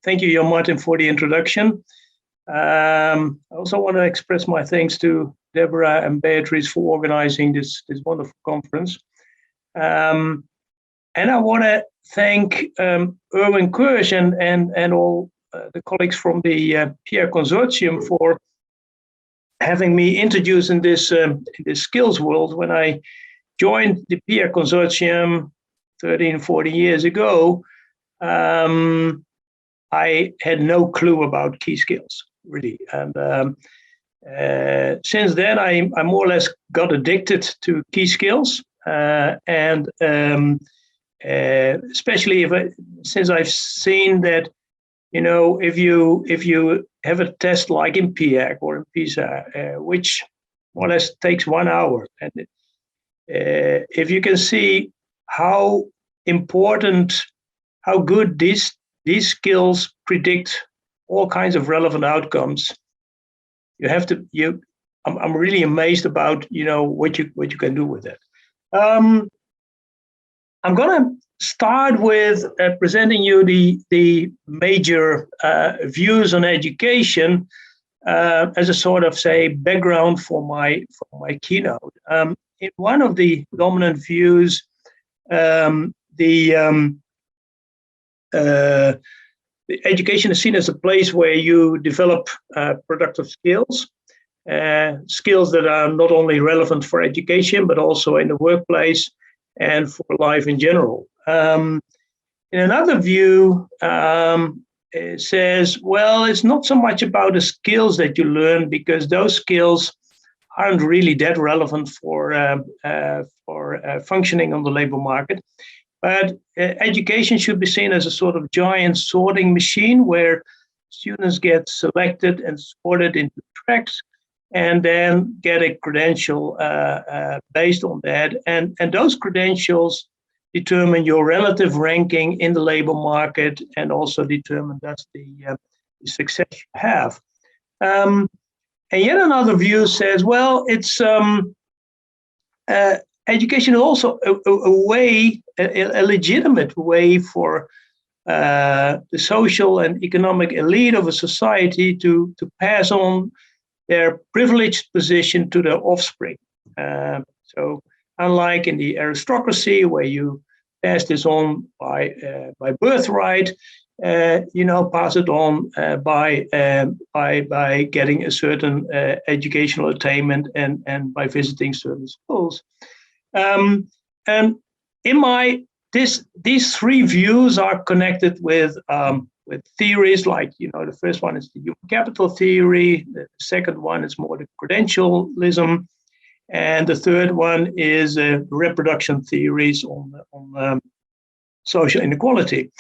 thank you, Jan Martin, for the introduction. I also want to express my thanks to Deborah and Beatrice for organizing this wonderful conference. And I want to thank Erwin Kirsch and all the colleagues from the PIAAC consortium for having me introduced in this skills world. When I joined the PIAAC consortium 13, 14 years ago, I had no clue about key skills, really. And since then, I more or less got addicted to key skills. And especially since I've seen that, if you have a test like in PIAAC or in PISA, which more or less takes 1 hour, and if you can see how important, how good these skills predict all kinds of relevant outcomes, I'm really amazed about what you can do with it. I'm going to start with presenting you the major views on education as a sort of, say, background for my keynote. In one of the dominant views, the education is seen as a place where you develop productive skills, skills that are not only relevant for education, but also in the workplace and for life in general. In another view, it says, well, it's not so much about the skills that you learn, because those skills aren't really that relevant for functioning on the labor market. But education should be seen as a sort of giant sorting machine where students get selected and sorted into tracks and then get a credential based on that. And those credentials determine your relative ranking in the labor market and also determine that's the success you have. And yet another view says, well, it's education is also a way, a legitimate way for the social and economic elite of a society to pass on their privileged position to their offspring. So unlike in the aristocracy, where you pass this on by birthright, pass it on by getting a certain educational attainment and by visiting certain schools. And in these three views are connected with theories like, the first one is the human capital theory, the second one is more the credentialism, and the third one is reproduction theories on social inequality.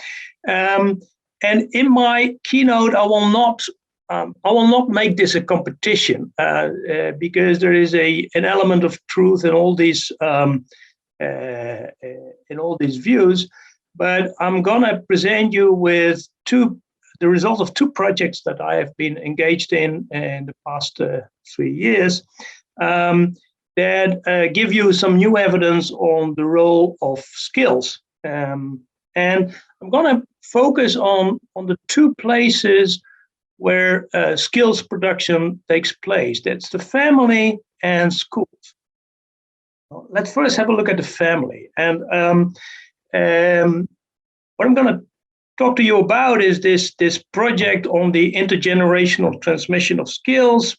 And in my keynote, I will not make this a competition because there is an element of truth in all these views. But I'm going to present you with the result of two projects that I have been engaged in the past 3 years that give you some new evidence on the role of skills. And I'm going to focus on the two places where skills production takes place. That's the family and schools. Let's first have a look at the family. And what I'm going to talk to you about is this project on the intergenerational transmission of skills.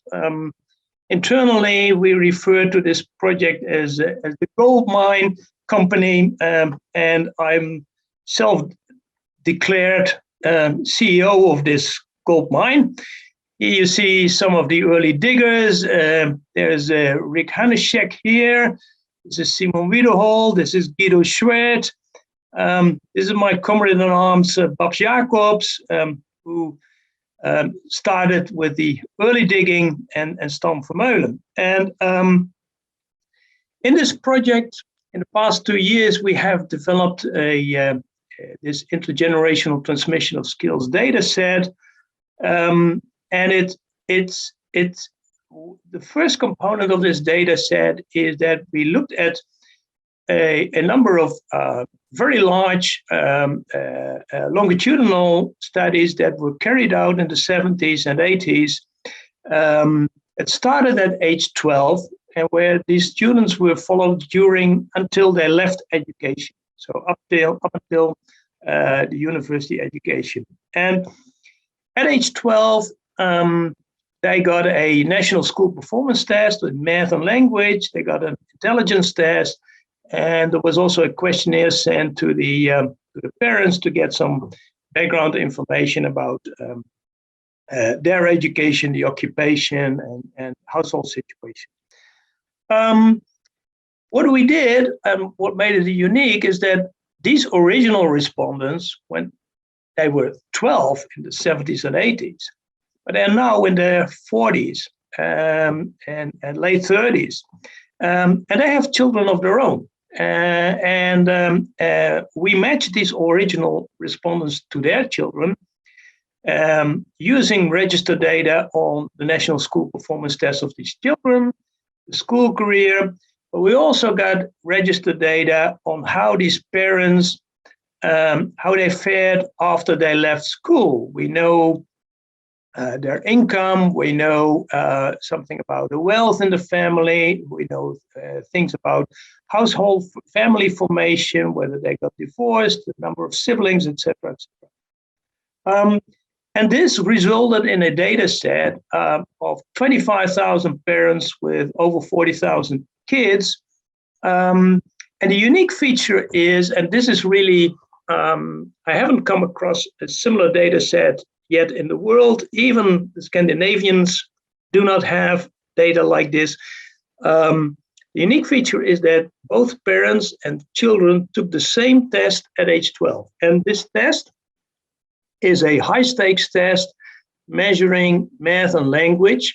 Internally, we refer to this project as the gold mine company, and I'm self-declared CEO of this gold mine. Here you see some of the early diggers. There's Rick Haneszek here. This is Simon Wiederhol. This is Guido Schwert. This is my comrade-in-arms, Babs Jacobs, who started with the early digging, and Stan Vermeulen. And in this project, in the past 2 years, we have developed this intergenerational transmission of skills data set. And it's the first component of this data set is that we looked at a number of very large longitudinal studies that were carried out in the 70s and 80s. It started at age 12, and where these students were followed until they left education, so up until the university education. And at age 12, they got a national school performance test with math and language. They got an intelligence test, and there was also a questionnaire sent to the parents to get some background information about their education, the occupation, and household situation. What we did, and what made it unique, is that these original respondents, when they were 12 in the 70s and 80s, but they're now in their 40s and late 30s, and they have children of their own. We matched these original respondents to their children using registered data on the National School Performance Test of these children, the school career, but we also got registered data on how these parents, how they fared after they left school. We know their income, we know something about the wealth in the family, we know things about household family formation, whether they got divorced, the number of siblings, etc., etc. And this resulted in a data set of 25,000 parents with over 40,000 kids. And the unique feature is, and this is really, I haven't come across a similar data set yet in the world. Even the Scandinavians do not have data like this. The unique feature is that both parents and children took the same test at age 12. And this test is a high-stakes test measuring math and language.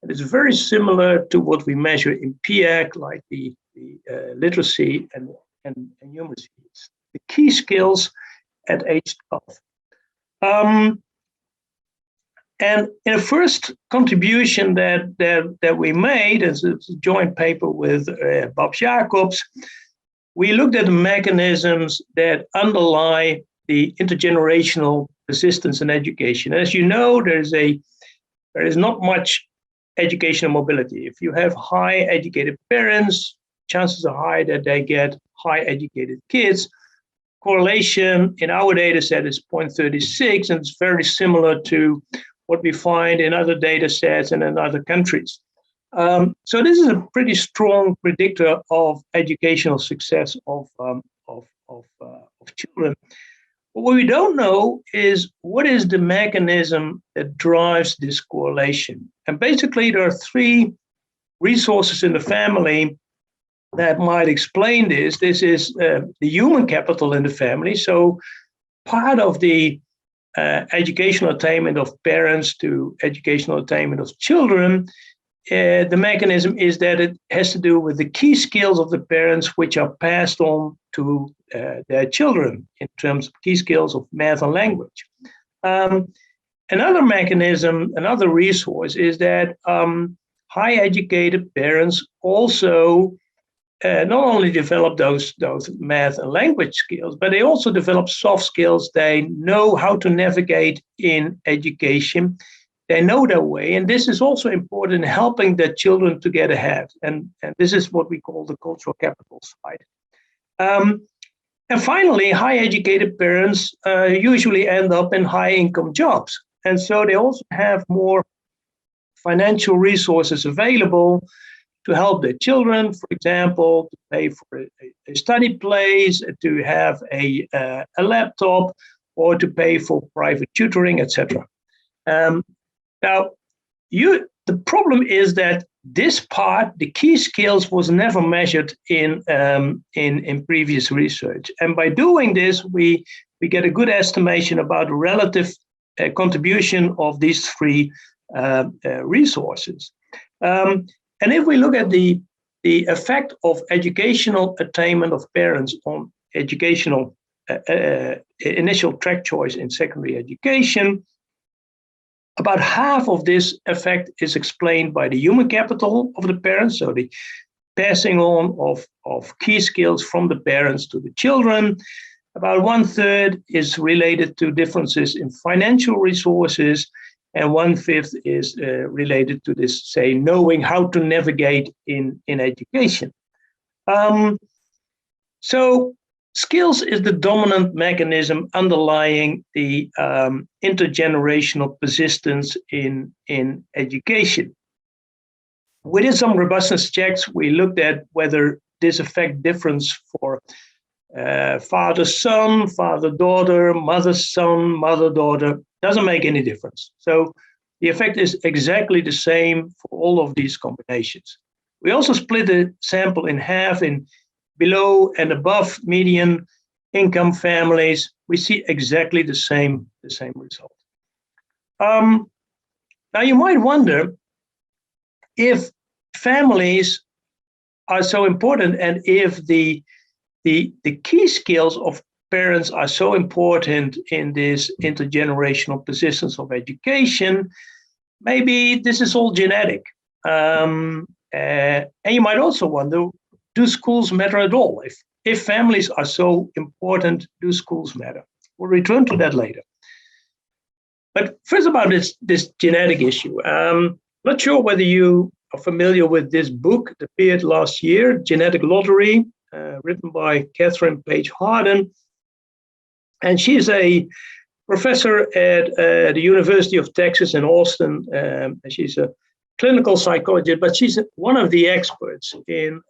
And it's very similar to what we measure in PIAAC, like the literacy and numeracy. It's the key skills at age 12. And in the first contribution that we made, as a joint paper with Bob Jacobs, we looked at the mechanisms that underlie the intergenerational persistence in education. As you know, there is not much educational mobility. If you have high educated parents, chances are high that they get high educated kids. Correlation in our data set is 0.36, and it's very similar to what we find in other data sets and in other countries. So this is a pretty strong predictor of educational success of children. But what we don't know is what is the mechanism that drives this correlation. And basically, there are three resources in the family that might explain this. This is the human capital in the family. So part of the educational attainment of parents to educational attainment of children, the mechanism is that it has to do with the key skills of the parents, which are passed on to their children in terms of key skills of math and language. Another mechanism, another resource is that high educated parents also not only develop those math and language skills, but they also develop soft skills. They know how to navigate in education. They know their way, and this is also important in helping their children to get ahead. And this is what we call the cultural capital side. And finally, high educated parents usually end up in high income jobs. And so they also have more financial resources available to help their children, for example, to pay for a study place, to have a laptop, or to pay for private tutoring, etc. Now, the problem is that this part, the key skills, was never measured in previous research. And by doing this, we get a good estimation about the relative contribution of these three resources. And if we look at the effect of educational attainment of parents on educational initial track choice in secondary education, about half of this effect is explained by the human capital of the parents, so the passing on of key skills from the parents to the children. About 1/3 is related to differences in financial resources, and 1/5 is related to this, say, knowing how to navigate in education. So skills is the dominant mechanism underlying the intergenerational persistence in education. We did some robustness checks. We looked at whether this affect difference for father-son, father-daughter, mother-son, mother-daughter. Doesn't make any difference. So the effect is exactly the same for all of these combinations. We also split the sample in half in below and above median income families. We see exactly the same result. Now you might wonder if families are so important, and if the key skills of parents are so important in this intergenerational persistence of education, maybe this is all genetic. And you might also wonder, do schools matter at all? If families are so important, do schools matter? We'll return to that later. But first about this genetic issue. Not sure whether you are familiar with this book that appeared last year, Genetic Lottery, written by Catherine Page Harden. And she's a professor at the University of Texas in Austin. She's a clinical psychologist, but she's one of the experts in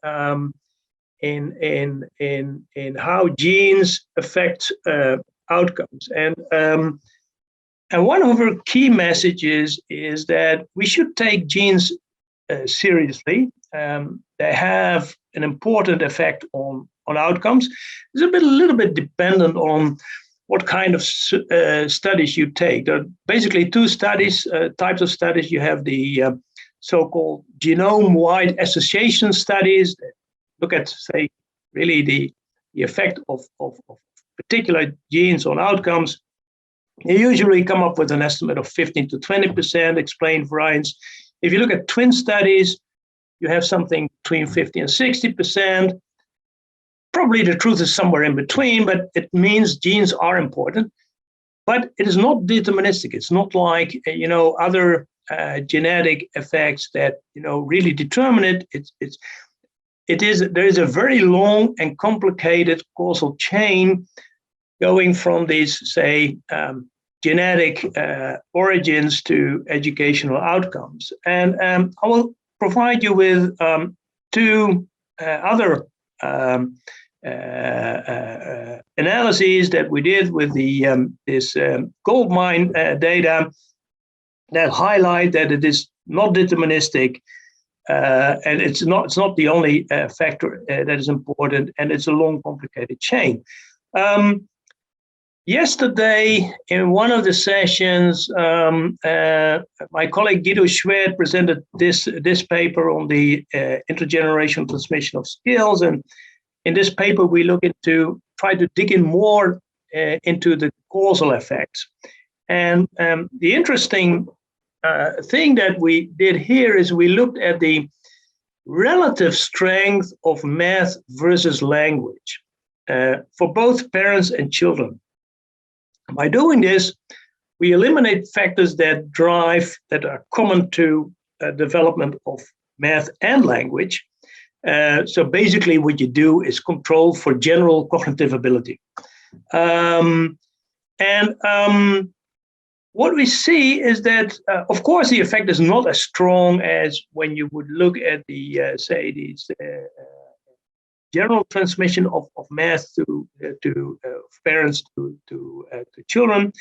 how genes affect outcomes. And one of her key messages is that we should take genes seriously. They have an important effect on outcomes. It's a little bit dependent on what kind of studies you take. There are basically two types of studies. You have the so-called genome-wide association studies that look at, say, really the effect of particular genes on outcomes. You usually come up with an estimate of 15 to 20% explained variance. If you look at twin studies, you have something between 50 and 60%. Probably the truth is somewhere in between, but it means genes are important. But it is not deterministic. It's not like other genetic effects that really determine it. There is a very long and complicated causal chain going from these, say, genetic origins to educational outcomes. And I will provide you with two other analyses that we did with this Goldmine data that highlight that it is not deterministic, and it's not the only factor that is important, and it's a long, complicated chain. Yesterday, in one of the sessions, my colleague Guido Schwert presented this paper on the intergenerational transmission of skills. And in this paper, we try to dig in more into the causal effects. And the interesting thing that we did here is we looked at the relative strength of math versus language for both parents and children. By doing this, we eliminate factors that are common to development of math and language. So basically what you do is control for general cognitive ability. What we see is that, of course, the effect is not as strong as when you would look at the, say, these general transmission of math to parents to children,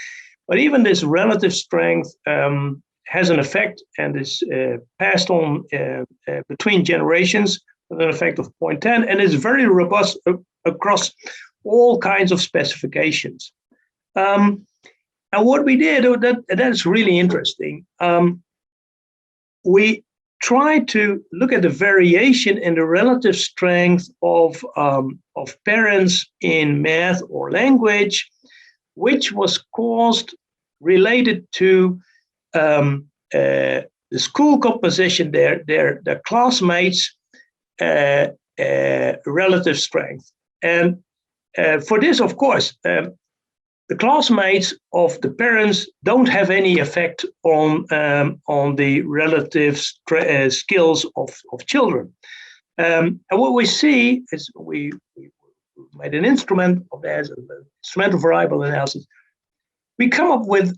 but even this relative strength has an effect and is passed on between generations with an effect of 0.10, and is very robust across all kinds of specifications. And what we did, that's really interesting. We try to look at the variation in the relative strength of parents in math or language, which was related to the school composition, their classmates, relative strength. And for this, of course, the classmates of the parents don't have any effect on the relative skills of children. And what we see is we made an instrument of that, an instrumental variable analysis. We come up with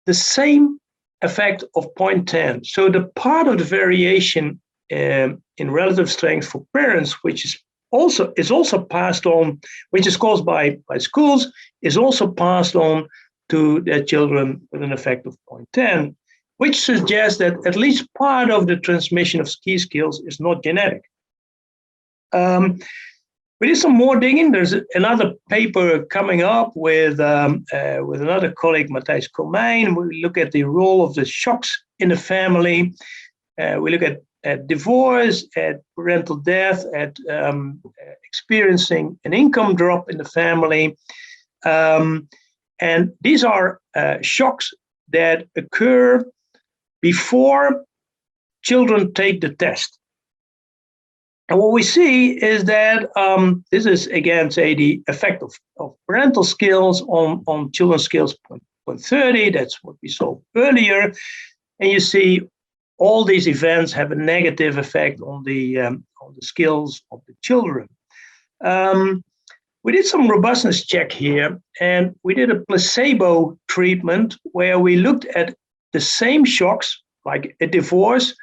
the same effect of 0.10. So the part of the variation in relative strength for parents, which is also passed on, which is caused by schools, is also passed on to their children with an effect of 0.10, which suggests that at least part of the transmission of key skills is not genetic. We did some more digging. There's another paper coming up with another colleague, Matthijs Komijn. We look at the role of the shocks in the family. We look at divorce, at parental death, at experiencing an income drop in the family. And these are shocks that occur before children take the test. And what we see is that this is, again, say, the effect of parental skills on children's skills, 0.30. That's what we saw earlier. And you see all these events have a negative effect on the skills of the children. We did some robustness check here, and we did a placebo treatment where we looked at the same shocks, like a divorce,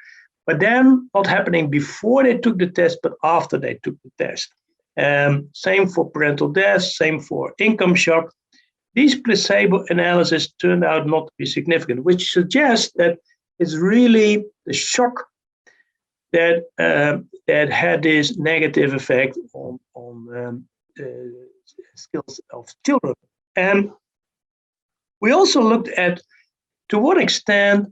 but then not happening before they took the test, but after they took the test. Same for parental death, same for income shock. These placebo analyses turned out not to be significant, which suggests that it's really the shock that had this negative effect on skills of children. And we also looked at to what extent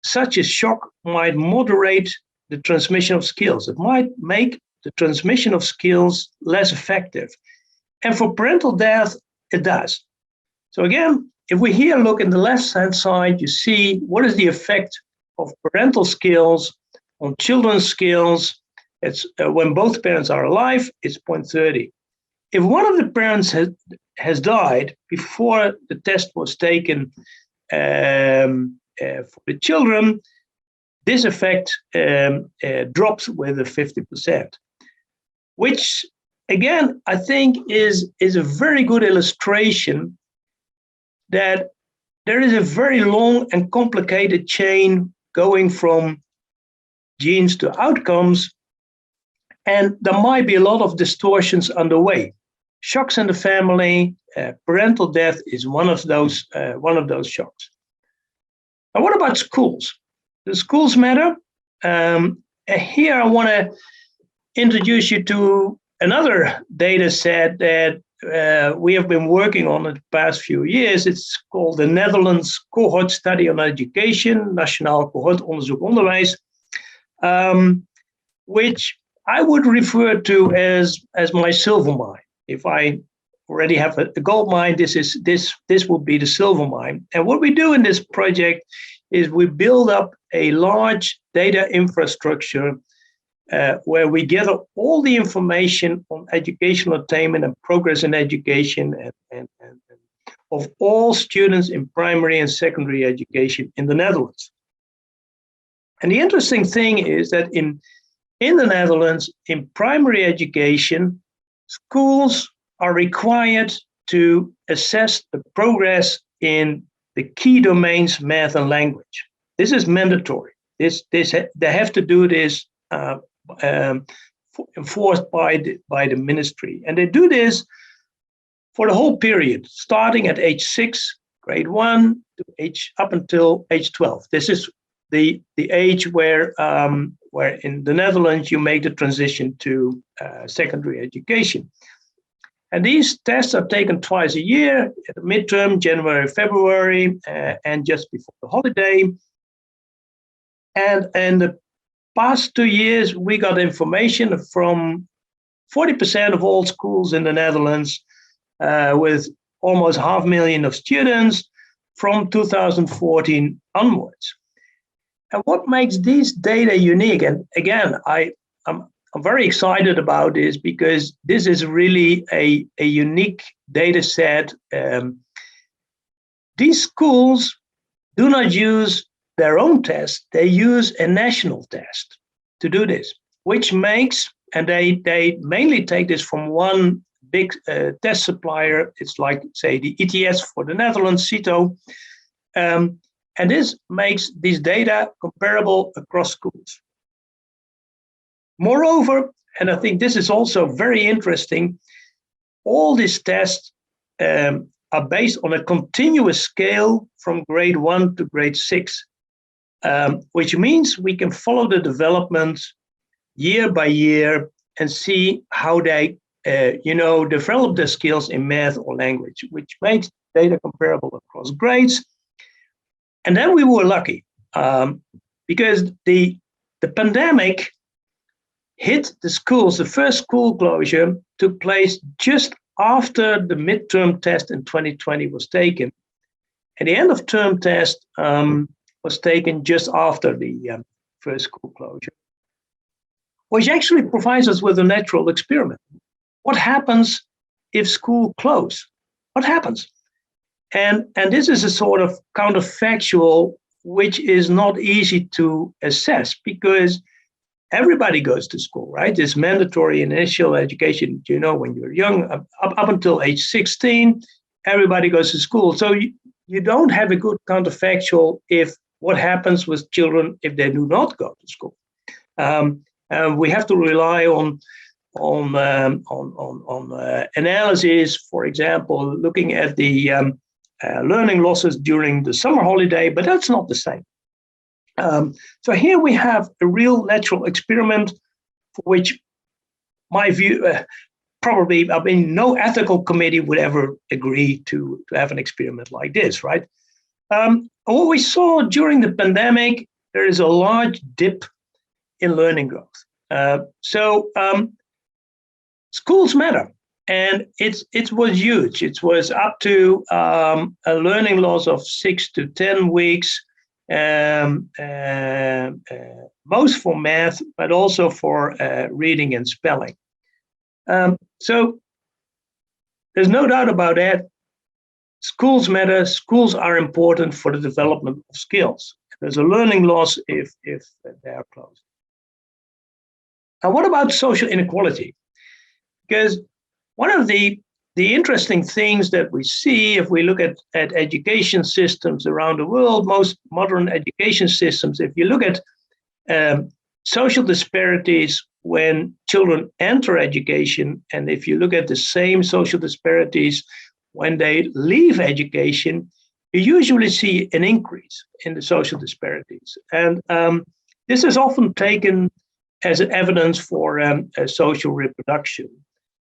such a shock might moderate the transmission of skills. It might make the transmission of skills less effective. And for parental death, it does. So again, if we here look in the left-hand side, you see what is the effect of parental skills on children's skills. It's when both parents are alive, it's 0.30. If one of the parents has died before the test was taken for the children, this effect drops with a 50%, which again, I think is a very good illustration that there is a very long and complicated chain going from genes to outcomes, and there might be a lot of distortions underway. Shocks in the family, parental death is one of those shocks. Now, what about schools? Do schools matter? Here I want to introduce you to another data set that we have been working on in the past few years. It's called the Netherlands Cohort Study on Education, Nationaal Cohort Onderzoek Onderwijs, which I would refer to as my silver mine. If I already have a gold mine, this will be the silver mine. And what we do in this project is we build up a large data infrastructure where we gather all the information on educational attainment and progress in education and of all students in primary and secondary education in the Netherlands. And the interesting thing is that in the Netherlands, in primary education, schools are required to assess the progress in the key domains, math and language. This is mandatory. They have to do this enforced by the ministry. And they do this for the whole period, starting at age 6, grade 1, up until age 12. This is the age where in the Netherlands you make the transition to secondary education. And these tests are taken twice a year, at the midterm, January, February, and just before the holiday. And in the past 2 years, we got information from 40% of all schools in the Netherlands, with almost 500,000 of students from 2014 onwards. And what makes these data unique? And again, I'm very excited about this because this is really a unique data set. These schools do not use their own test, they use a national test to do this, which makes, and they mainly take this from one big test supplier. It's like, say, the ETS for the Netherlands, CITO. And this makes these data comparable across schools. Moreover, and I think this is also very interesting, all these tests are based on a continuous scale from grade 1 to grade 6, which means we can follow the development year by year and see how they develop their skills in math or language, which makes data comparable across grades. And then we were lucky because the pandemic hit the schools. The first school closure took place just after the midterm test in 2020 was taken. And the end of term test was taken just after the first school closure, which actually provides us with a natural experiment. What happens if school close? What happens? And this is a sort of counterfactual, which is not easy to assess because everybody goes to school, right? It's mandatory initial education, when you're young, up until age 16, everybody goes to school. So you don't have a good counterfactual if what happens with children if they do not go to school. We have to rely on analysis, for example, looking at the learning losses during the summer holiday, but that's not the same. So here we have a real natural experiment for which my view, probably, no ethical committee would ever agree to have an experiment like this, right? What we saw during the pandemic, there is a large dip in learning growth. So schools matter. And it was huge. It was up to a learning loss of 6 to 10 weeks, most for math, but also for reading and spelling. So there's no doubt about that. Schools matter. Schools are important for the development of skills. There's a learning loss if they are closed. Now, what about social inequality? Because one of the interesting things that we see if we look at education systems around the world, most modern education systems, if you look at social disparities when children enter education, and if you look at the same social disparities when they leave education, you usually see an increase in the social disparities. And this is often taken as evidence for social reproduction.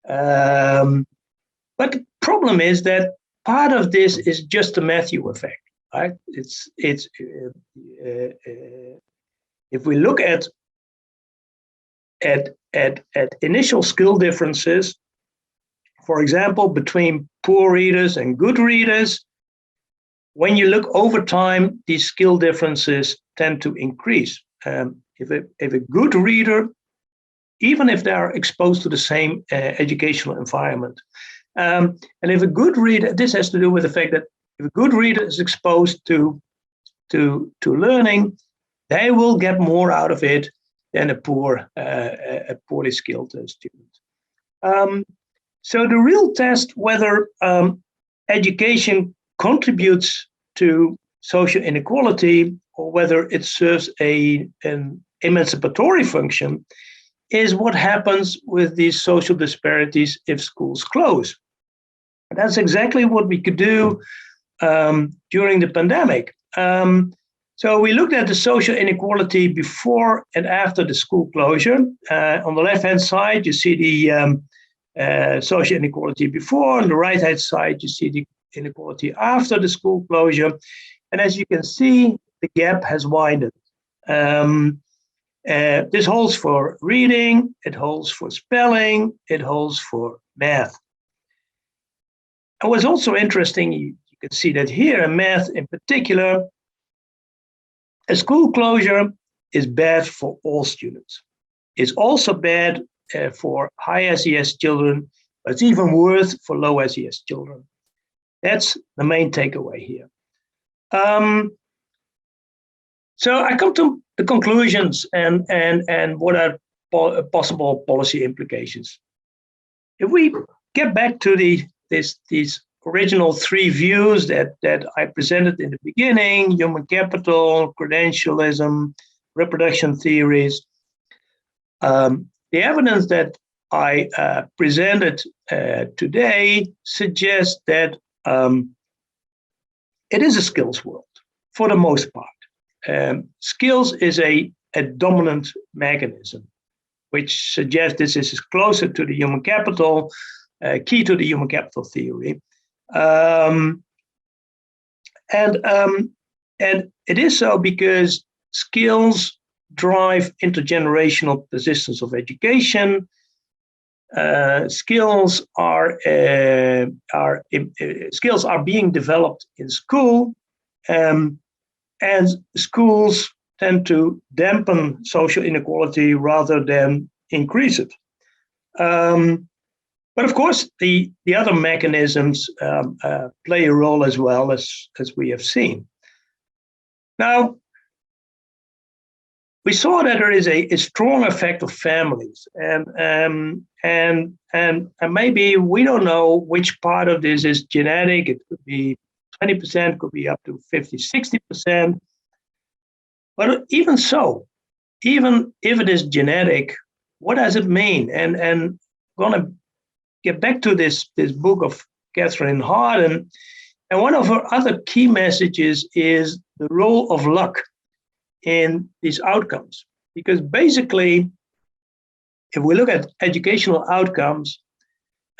But the problem is that part of this is just a Matthew effect, right? If we look at initial skill differences, for example, between poor readers and good readers, when you look over time, these skill differences tend to increase. If a good reader, even if they are exposed to the same educational environment, and if a good reader, this has to do with the fact that if a good reader is exposed to learning, they will get more out of it than a poorly skilled student. So the real test whether education contributes to social inequality or whether it serves an emancipatory function is what happens with these social disparities if schools close. That's exactly what we could do during the pandemic. So we looked at the social inequality before and after the school closure. On the left-hand side, you see the social inequality before. On the right-hand side, you see the inequality after the school closure. And as you can see, the gap has widened. This holds for reading, it holds for spelling, it holds for math. And what's also interesting, you can see that here in math in particular, a school closure is bad for all students. is also bad for high SES children, but it's even worse for low SES children. That's the main takeaway here. So I come to the conclusions and what are possible policy implications. If we get back to these original three views that I presented in the beginning: human capital, credentialism, reproduction theories. The evidence that I presented today suggests that it is a skills world for the most part. Skills is a dominant mechanism, which suggests this is closer to the human capital, key to the human capital theory. And it is so because skills drive intergenerational persistence of education. Skills are being developed in school, and schools tend to dampen social inequality rather than increase it. But of course, the other mechanisms play a role as well, as we have seen. Now, we saw that there is a strong effect of families, and maybe we don't know which part of this is genetic. It could be 20%, could be up to 50, 60%. But even so, even if it is genetic, what does it mean? And I'm going to get back to this book of Catherine Harden. And one of her other key messages is the role of luck in these outcomes. Because basically, if we look at educational outcomes,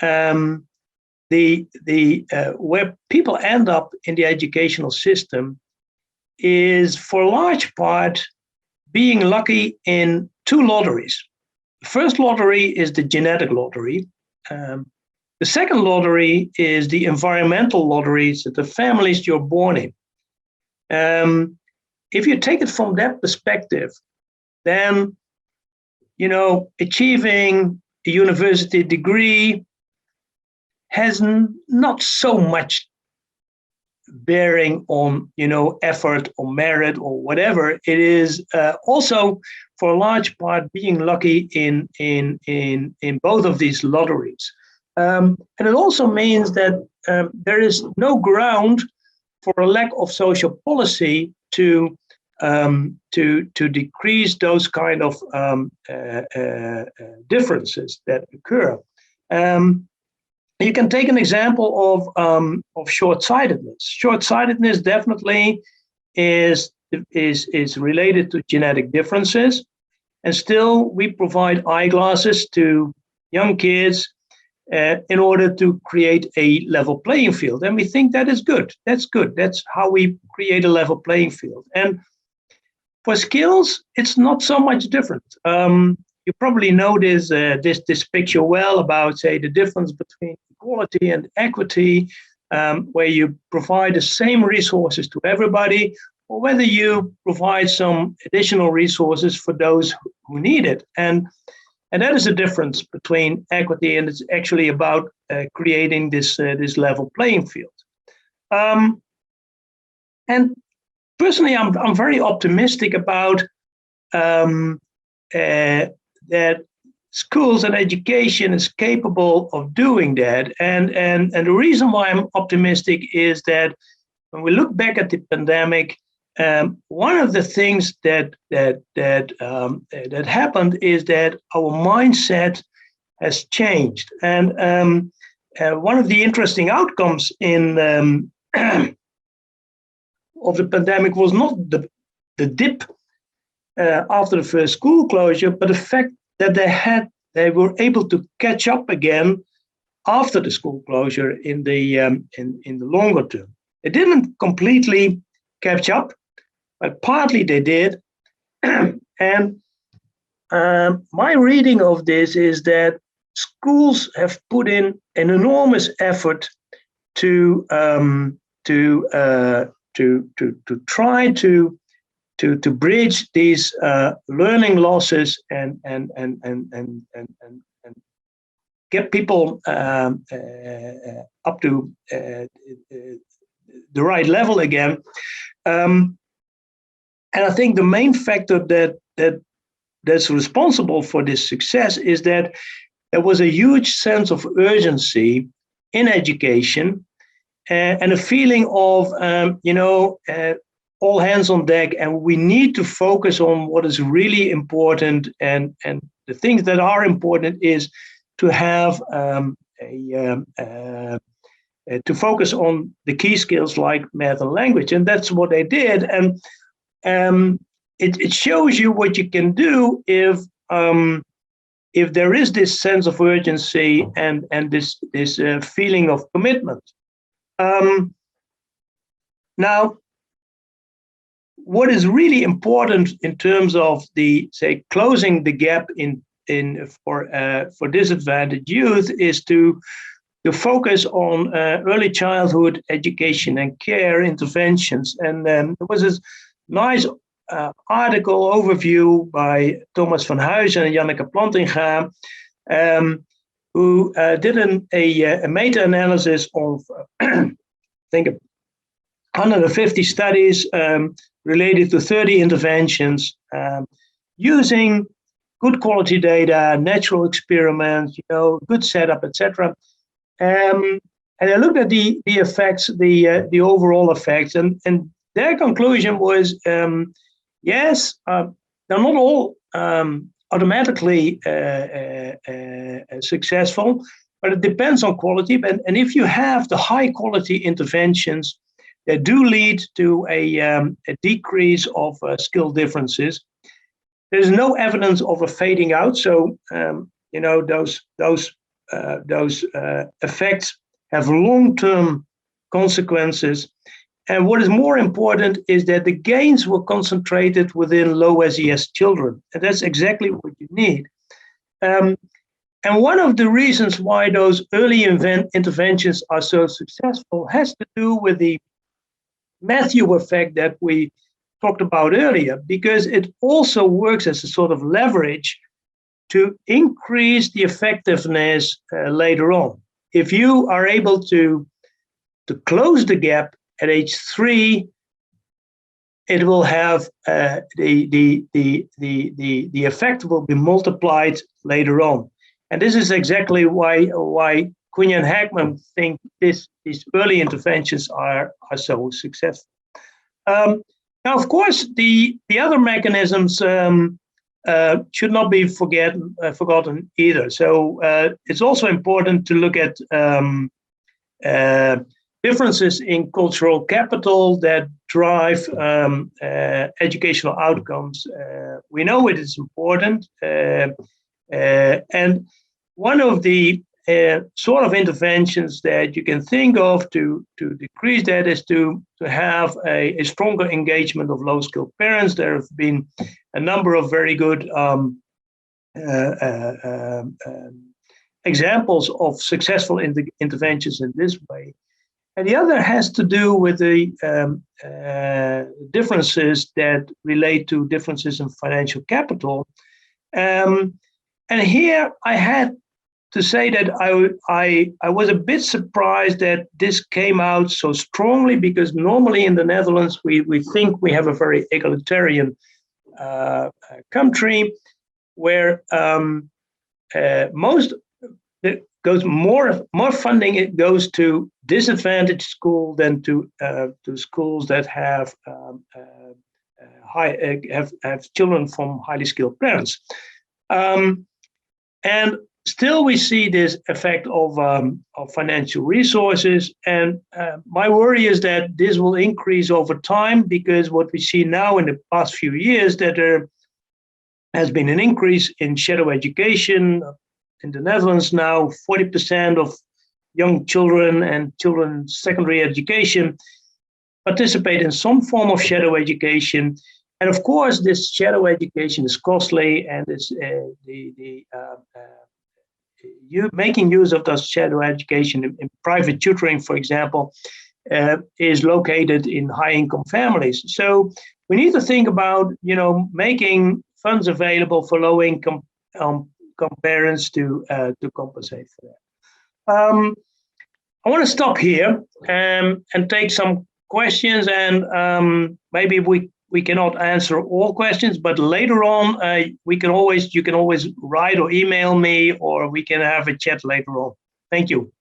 where people end up in the educational system is, for a large part, being lucky in two lotteries. The first lottery is the genetic lottery. The second lottery is the environmental lotteries that the families you're born in. If you take it from that perspective, then, achieving a university degree has not so much bearing on, effort or merit or whatever. It is also, for a large part, being lucky in both of these lotteries. And it also means that there is no ground for a lack of social policy to decrease those kind of differences that occur. You can take an example of short-sightedness. Short-sightedness definitely is related to genetic differences, and still we provide eyeglasses to young kids in order to create a level playing field, and we think that is good. That's good. That's how we create a level playing field. And for skills, it's not so much different. You probably know this picture well about, say, the difference between equality and equity, where you provide the same resources to everybody, or whether you provide some additional resources for those who need it. And that is the difference between equity, and it's actually about creating this level playing field. And personally, I'm very optimistic about that schools and education is capable of doing that. And the reason why I'm optimistic is that when we look back at the pandemic, one of the things that happened is that our mindset has changed. And one of the interesting outcomes of the pandemic was not the dip after the first school closure, but the fact that they were able to catch up again after the school closure in the longer term. It didn't completely catch up, but partly they did. And my reading of this is that schools have put in an enormous effort to try to to bridge these learning losses and get people up to the right level again. And I think the main factor that's responsible for this success is that there was a huge sense of urgency in education and a feeling of, all hands on deck, and we need to focus on what is really important. And the things that are important is to have to focus on the key skills like math and language. And that's what they did. And it shows you what you can do if there is this sense of urgency and this feeling of commitment. Now, what is really important in terms of closing the gap for disadvantaged youth is to focus on early childhood education and care interventions. And there was this nice article overview by Thomas van Huysen and Janneke Plantinga, who did a meta-analysis of, I think, 150 studies related to 30 interventions, using good quality data, natural experiments, good setup, etc. And I looked at the effects, the overall effects, and their conclusion was, yes, they're not all automatically successful, but it depends on quality. And if you have the high quality interventions that do lead to a decrease of skill differences, there's no evidence of a fading out. So those effects have long-term consequences. And what is more important is that the gains were concentrated within low SES children. And that's exactly what you need. And one of the reasons why those early interventions are so successful has to do with the Matthew effect that we talked about earlier, because it also works as a sort of leverage to increase the effectiveness later on. If you are able to close the gap at age 3, it will have the effect will be multiplied later on. And this is exactly why Cunha and Hackman think these early interventions are so successful. Now, of course, the other mechanisms should not be forgotten either. So it's also important to look at differences in cultural capital that drive educational outcomes. We know it is important. And one of the sort of interventions that you can think of to decrease that is to have a stronger engagement of low-skilled parents. There have been a number of very good examples of successful interventions in this way. And the other has to do with the differences that relate to differences in financial capital. And here I had to say that I was a bit surprised that this came out so strongly, because normally in the Netherlands, we think we have a very egalitarian country where more funding it goes to disadvantaged schools than to schools that have children from highly skilled parents, and still we see this effect of financial resources. And my worry is that this will increase over time, because what we see now in the past few years, that there has been an increase in shadow education. In the Netherlands now, 40% of young children and children's secondary education participate in some form of shadow education. And of course, this shadow education is costly, and it's making use of this shadow education in private tutoring, for example, is located in high-income families. So we need to think about, making funds available for low-income parents to compensate for that. I want to stop here and take some questions, and maybe we cannot answer all questions, but later on you can always write or email me, or we can have a chat later on. Thank you.